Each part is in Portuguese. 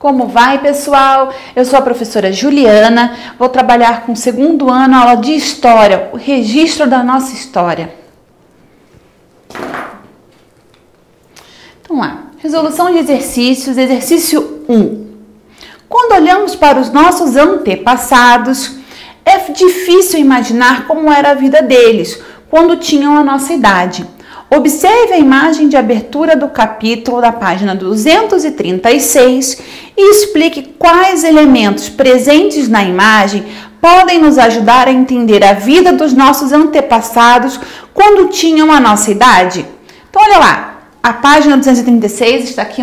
Como vai, pessoal? Eu sou a professora Juliana, vou trabalhar com o segundo ano, aula de História, o registro da nossa história. Então lá, resolução de exercícios, exercício 1. Quando olhamos para os nossos antepassados, é difícil imaginar como era a vida deles, quando tinham a nossa idade. Observe a imagem de abertura do capítulo da página 236 e explique quais elementos presentes na imagem podem nos ajudar a entender a vida dos nossos antepassados quando tinham a nossa idade. Então, olha lá, a página 236 está aqui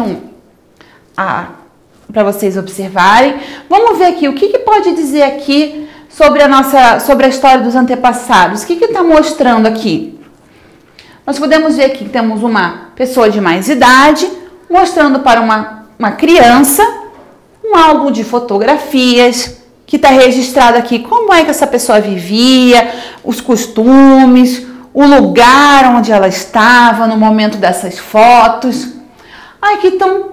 para vocês observarem. Vamos ver aqui o que pode dizer aqui sobre a história dos antepassados. O que está mostrando aqui? Nós podemos ver aqui que temos uma pessoa de mais idade mostrando para uma criança um álbum de fotografias que está registrado aqui como é que essa pessoa vivia, os costumes, o lugar onde ela estava no momento dessas fotos. Aqui estão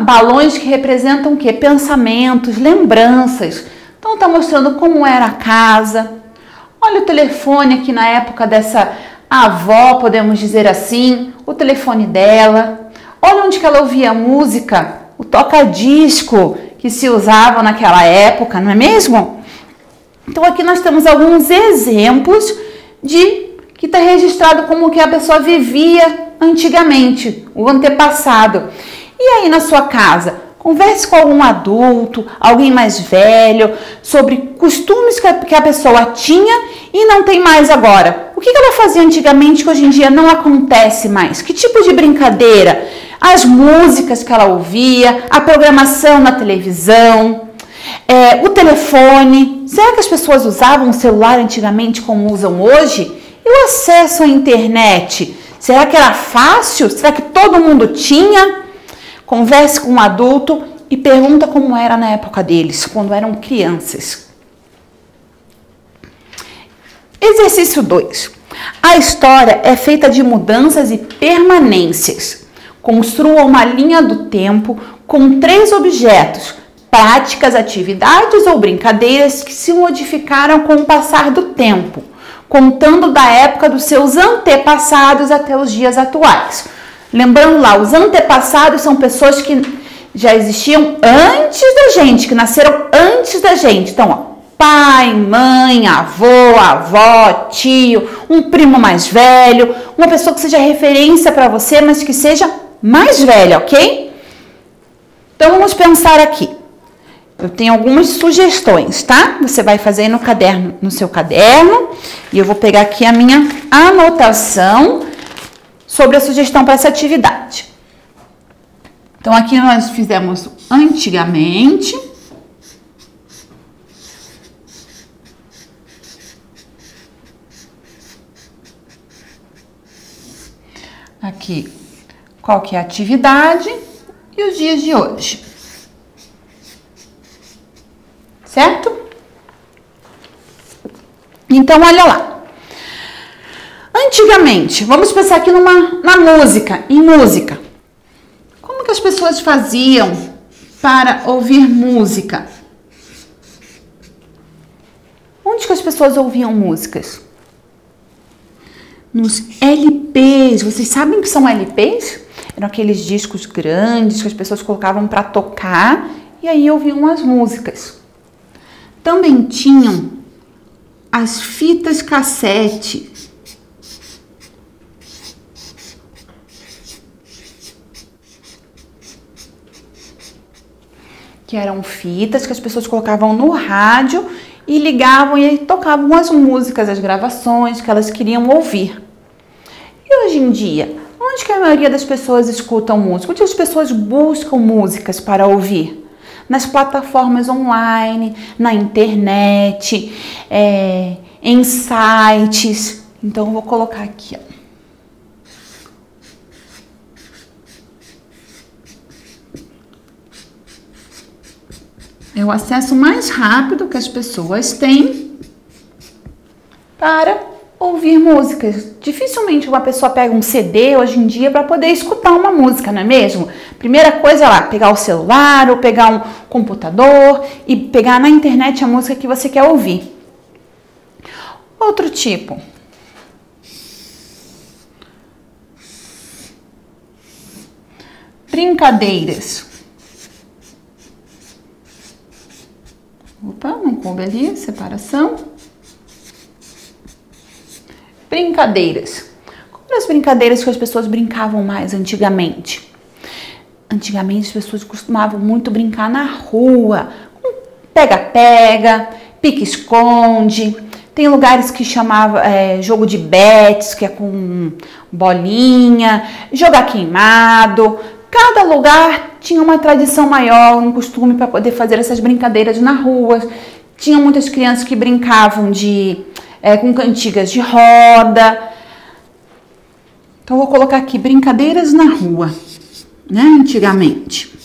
balões que representam o quê? Pensamentos, lembranças. Então está mostrando como era a casa. Olha o telefone aqui na época dessa avó, podemos dizer assim, o telefone dela. Olha onde que ela ouvia música, o toca-disco que se usava naquela época, não é mesmo? Então aqui nós temos alguns exemplos que está registrado como que a pessoa vivia antigamente, o antepassado. E aí na sua casa, converse com algum adulto, alguém mais velho, sobre costumes que a pessoa tinha e não tem mais agora. O que ela fazia antigamente que hoje em dia não acontece mais? Que tipo de brincadeira? As músicas que ela ouvia, a programação na televisão, o telefone. Será que as pessoas usavam o celular antigamente como usam hoje? E o acesso à internet? Será que era fácil? Será que todo mundo tinha? Converse com um adulto e pergunta como era na época deles, quando eram crianças. Exercício 2. A história é feita de mudanças e permanências. Construa uma linha do tempo com 3 objetos, práticas, atividades ou brincadeiras que se modificaram com o passar do tempo, contando da época dos seus antepassados até os dias atuais. Lembrando lá, os antepassados são pessoas que já existiam antes da gente, que nasceram antes da gente. Então, ó, pai, mãe, avô, avó, tio, um primo mais velho, uma pessoa que seja referência para você, mas que seja mais velha, ok? Então, vamos pensar aqui. Eu tenho algumas sugestões, tá? Você vai fazer aí no seu caderno, e eu vou pegar aqui a minha anotação sobre a sugestão para essa atividade. Então, aqui nós fizemos antigamente. Aqui, qual que é a atividade e os dias de hoje. Certo? Então, olha lá. Antigamente, vamos pensar aqui em música. Como que as pessoas faziam para ouvir música? Onde que as pessoas ouviam músicas? Nos LPs. Vocês sabem o que são LPs? Eram aqueles discos grandes que as pessoas colocavam para tocar e aí ouviam as músicas. Também tinham as fitas cassete. Que eram fitas que as pessoas colocavam no rádio e ligavam e aí tocavam as músicas, as gravações que elas queriam ouvir. E hoje em dia, onde que a maioria das pessoas escutam música? Onde as pessoas buscam músicas para ouvir? Nas plataformas online, na internet, em sites. Então, eu vou colocar aqui, ó. É o acesso mais rápido que as pessoas têm para ouvir músicas. Dificilmente uma pessoa pega um CD hoje em dia para poder escutar uma música, não é mesmo? Primeira coisa é lá, pegar o celular ou pegar um computador e pegar na internet a música que você quer ouvir. Outro tipo. Brincadeiras. Opa, não coube ali, separação. Brincadeiras. Quais eram as brincadeiras que as pessoas brincavam mais antigamente? Antigamente as pessoas costumavam muito brincar na rua. Pega-pega, pique-esconde. Tem lugares que chamava jogo de bets, que é com bolinha, jogar queimado. Cada lugar tinha uma tradição maior, um costume para poder fazer essas brincadeiras na rua. Tinha muitas crianças que brincavam com cantigas de roda. Então, vou colocar aqui brincadeiras na rua, né? Antigamente.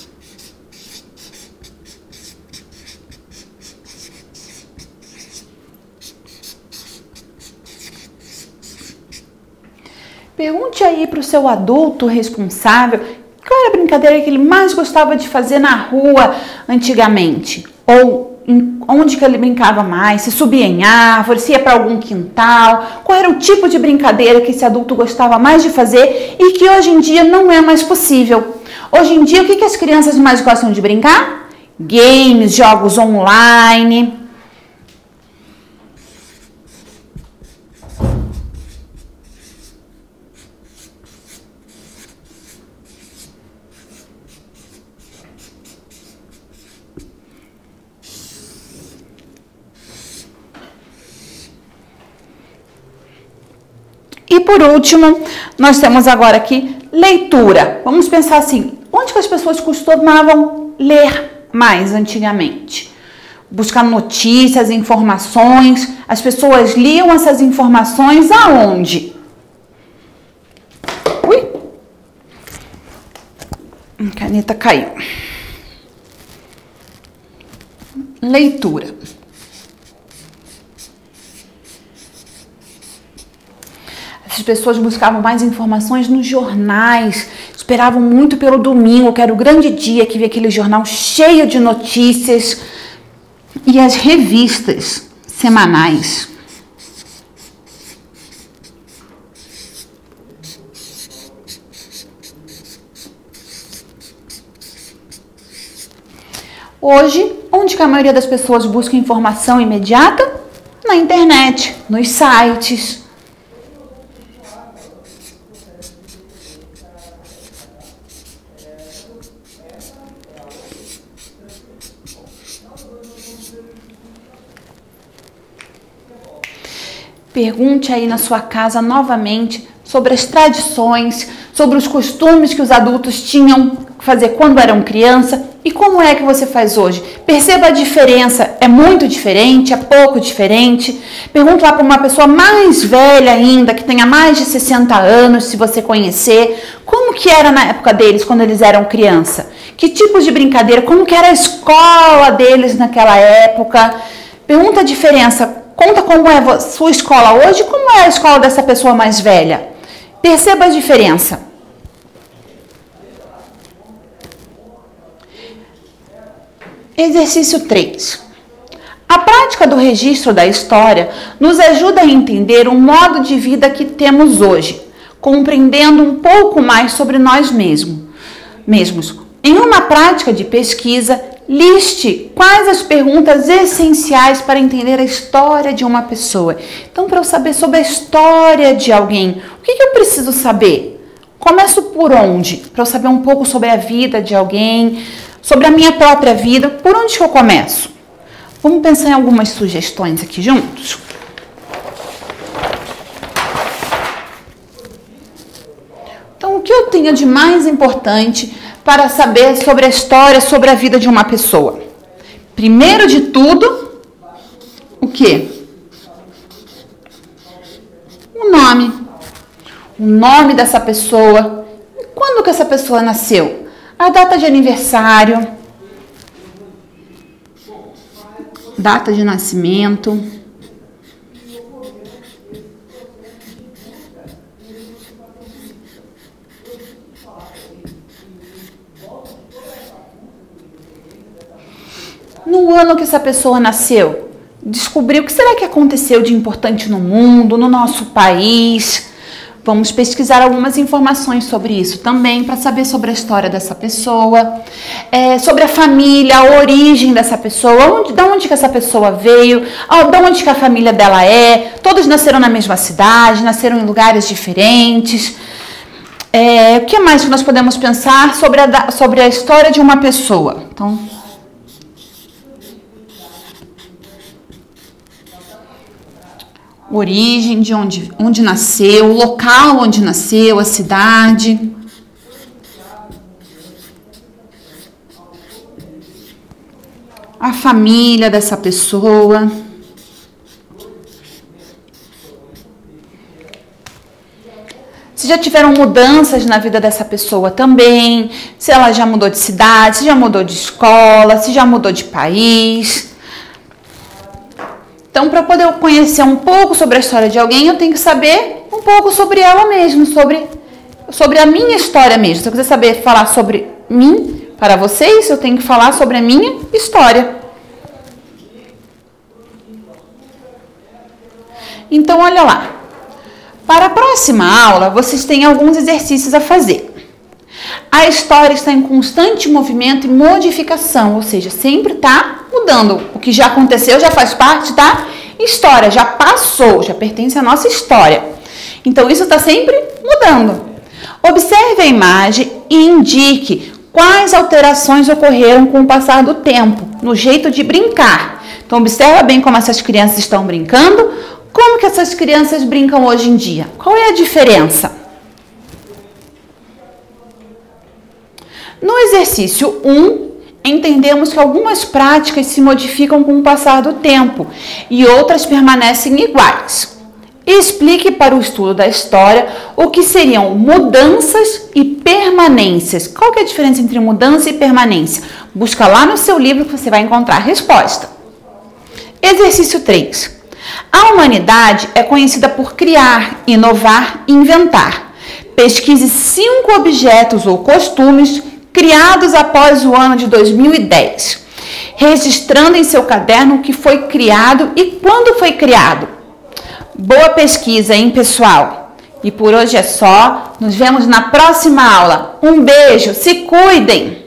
Pergunte aí para o seu adulto responsável qual era a brincadeira que ele mais gostava de fazer na rua antigamente. Ou onde que ele brincava mais, se subia em árvore, se ia para algum quintal. Qual era o tipo de brincadeira que esse adulto gostava mais de fazer e que hoje em dia não é mais possível. Hoje em dia, o que as crianças mais gostam de brincar? Games, jogos online. E por último, nós temos agora aqui leitura. Vamos pensar assim, onde que as pessoas costumavam ler mais antigamente? Buscar notícias, informações. As pessoas liam essas informações aonde? Ui! A caneta caiu. Leitura. As pessoas buscavam mais informações nos jornais, esperavam muito pelo domingo, que era o grande dia que via aquele jornal cheio de notícias, e as revistas semanais. Hoje, onde que a maioria das pessoas busca informação imediata? Na internet, nos sites. Pergunte aí na sua casa novamente sobre as tradições, sobre os costumes que os adultos tinham que fazer quando eram criança e como é que você faz hoje. Perceba a diferença, é muito diferente, é pouco diferente. Pergunte lá para uma pessoa mais velha ainda, que tenha mais de 60 anos, se você conhecer, como que era na época deles, quando eles eram criança. Que tipos de brincadeira, como que era a escola deles naquela época. Pergunta a diferença. Conta como é a sua escola hoje e como é a escola dessa pessoa mais velha. Perceba a diferença. Exercício 3. A prática do registro da história nos ajuda a entender o modo de vida que temos hoje, compreendendo um pouco mais sobre nós mesmos. Em uma prática de pesquisa, liste quais as perguntas essenciais para entender a história de uma pessoa. Então, para eu saber sobre a história de alguém, o que eu preciso saber? Começo por onde? Para eu saber um pouco sobre a vida de alguém, sobre a minha própria vida, por onde que eu começo? Vamos pensar em algumas sugestões aqui juntos? Então, o que eu tenho de mais importante para saber sobre a história, sobre a vida de uma pessoa? Primeiro de tudo, o quê? O nome. O nome dessa pessoa. E quando que essa pessoa nasceu? A data de aniversário. Data de nascimento. no ano que essa pessoa nasceu, descobrir o que será que aconteceu de importante no mundo, no nosso país. Vamos pesquisar algumas informações sobre isso também, para saber sobre a história dessa pessoa, sobre a família, a origem dessa pessoa, de onde que essa pessoa veio, de onde que a família dela é. Todos nasceram na mesma cidade, nasceram em lugares diferentes. O que mais que nós podemos pensar sobre a história de uma pessoa? Então, origem, de onde nasceu, o local onde nasceu, a cidade. A família dessa pessoa. Se já tiveram mudanças na vida dessa pessoa também, se ela já mudou de cidade, se já mudou de escola, se já mudou de país. Então, para poder conhecer um pouco sobre a história de alguém, eu tenho que saber um pouco sobre ela mesma, sobre a minha história mesmo. Se eu quiser saber falar sobre mim para vocês, eu tenho que falar sobre a minha história. Então, olha lá. Para a próxima aula, vocês têm alguns exercícios a fazer. A história está em constante movimento e modificação, ou seja, sempre está mudando. O que já aconteceu já faz parte da história, já passou, já pertence à nossa história. Então, isso está sempre mudando. Observe a imagem e indique quais alterações ocorreram com o passar do tempo, no jeito de brincar. Então, observa bem como essas crianças estão brincando. Como que essas crianças brincam hoje em dia? Qual é a diferença? No exercício 1, entendemos que algumas práticas se modificam com o passar do tempo e outras permanecem iguais. Explique para o estudo da história o que seriam mudanças e permanências. Qual que é a diferença entre mudança e permanência? Busca lá no seu livro que você vai encontrar a resposta. Exercício 3. A humanidade é conhecida por criar, inovar e inventar. Pesquise 5 objetos ou costumes criados após o ano de 2010, registrando em seu caderno o que foi criado e quando foi criado. Boa pesquisa, hein, pessoal? E por hoje é só. Nos vemos na próxima aula. Um beijo, se cuidem!